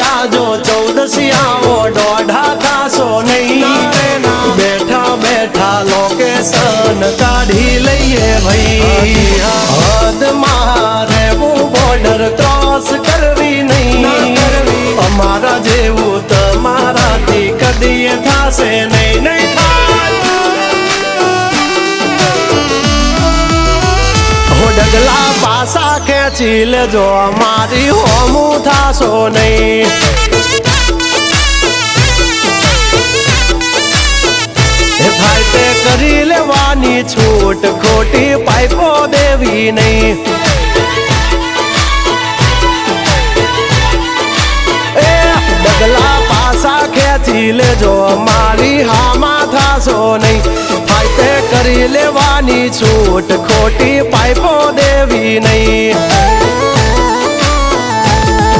જાજો 14 આવો દોઢા થાશો નહીં બેઠા બેઠા લોકેશન કાઢી લઈએ ભાઈ હદ મારે બોર્ડર ક્રોસ કરવી નહીં અમારા જેવું તમારાથી કદી થાશે નહીં ડગલા પાસા ખેંચી લેજો અમારી હોમું થાશો નહીં થાય તે કરી લેવાની છૂટ ખોટી પાઇપો દેવી નહીં ડગલા પાસા ખેંચી લેજો અમારી હામાં થાશો નહીં થાય તે કરી લેવાની છૂટ ખોટી પાઇપો દેવી નહીં